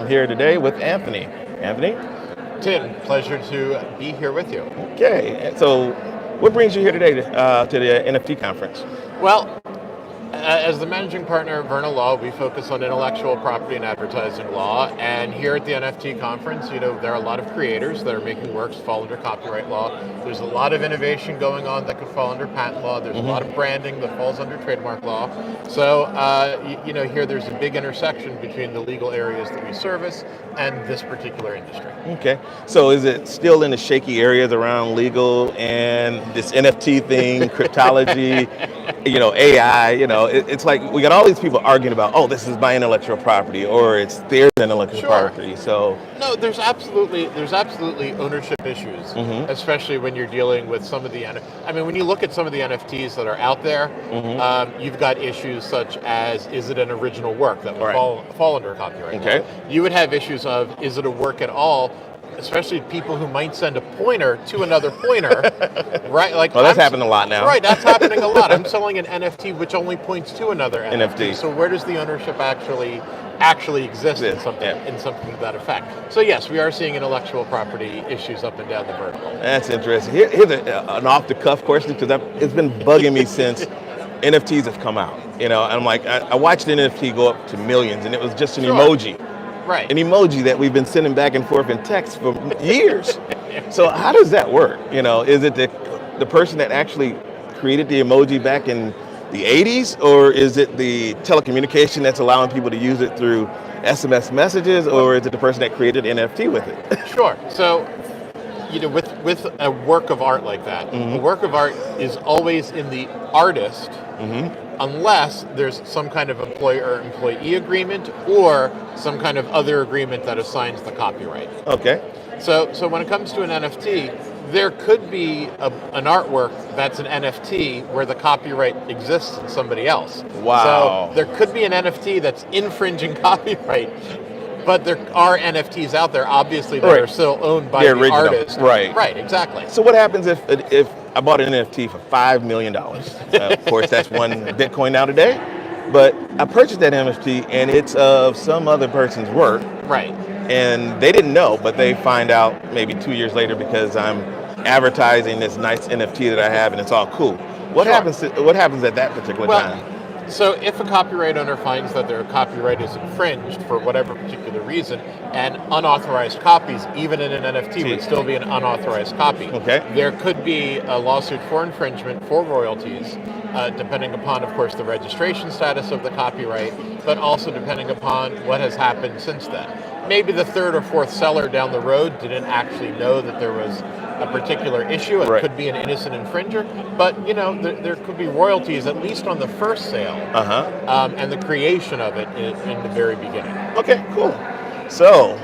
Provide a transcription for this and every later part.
I'm here today with Anthony. Anthony? Tim, pleasure to be here with you. Okay, so what brings you here today to the NFT conference? Well, as the managing partner of Verna Law, we focus on intellectual property and advertising law. And here at the NFT conference, there are a lot of creators that are making works fall under copyright law. There's a lot of innovation going on that could fall under patent law. There's a lot of branding that falls under trademark law. So, here there's a big intersection between the legal areas that we service and this particular industry. Okay, so is it still in the shaky areas around legal and this NFT thing, cryptology, AI, it's like we got all these people arguing about, oh, this is my intellectual property or it's their intellectual property. So no, there's absolutely ownership issues, especially when you're dealing with some of the, when you look at some of the NFTs that are out there, you've got issues such as, is it an original work that would fall under copyright law? You would have issues of, is it a work at all? Especially people who might send a pointer to another pointer, right? Like, well, that's happening a lot now. Right, that's happening a lot. I'm selling an NFT which only points to another NFT. So where does the ownership actually exist in something to that effect? So yes, we are seeing intellectual property issues up and down the vertical. That's interesting. Here's an off-the-cuff question, because it's been bugging me since NFTs have come out. And I'm like, I watched an NFT go up to millions, and it was just an emoji. Right. An emoji that we've been sending back and forth in text for years. So how does that work? Is it the person that actually created the emoji back in the 80s, or is it the telecommunication that's allowing people to use it through SMS messages, or is it the person that created the NFT with it? Sure. So, with a work of art like that, a work of art is always in the artist, unless there's some kind of employer-employee agreement or some kind of other agreement that assigns the copyright. Okay. So when it comes to an NFT, there could be an artwork that's an NFT where the copyright exists in somebody else. Wow. So there could be an NFT that's infringing copyright, but there are NFTs out there, obviously, that are still owned by the artist. Right. Right, exactly. So what happens if I bought an NFT for $5 million? Of course, that's one Bitcoin now today. But I purchased that NFT, and it's of some other person's work. Right. And they didn't know, but they find out maybe 2 years later because I'm advertising this nice NFT that I have, and it's all cool. What happens at that particular time? So if a copyright owner finds that their copyright is infringed for whatever particular reason, and unauthorized copies, even in an NFT, would still be an unauthorized copy. Okay. There could be a lawsuit for infringement for royalties, depending upon, of course, the registration status of the copyright, but also depending upon what has happened since then. Maybe the third or fourth seller down the road didn't actually know that there was a particular issue. It could be an innocent infringer, but there could be royalties at least on the first sale, and the creation of it in the very beginning. Okay, cool. So,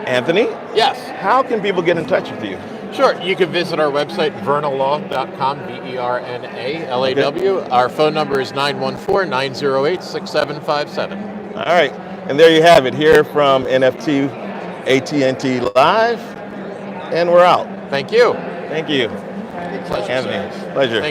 Anthony? Yes. How can people get in touch with you? Sure. You can visit our website, vernalaw.com, VERNALAW. Our phone number is 914-908-6757. All right. And there you have it, here from NFT ＡTT.LIVE. And we're out. Thank you. Thank you. Pleasure. Anthony, pleasure. Thank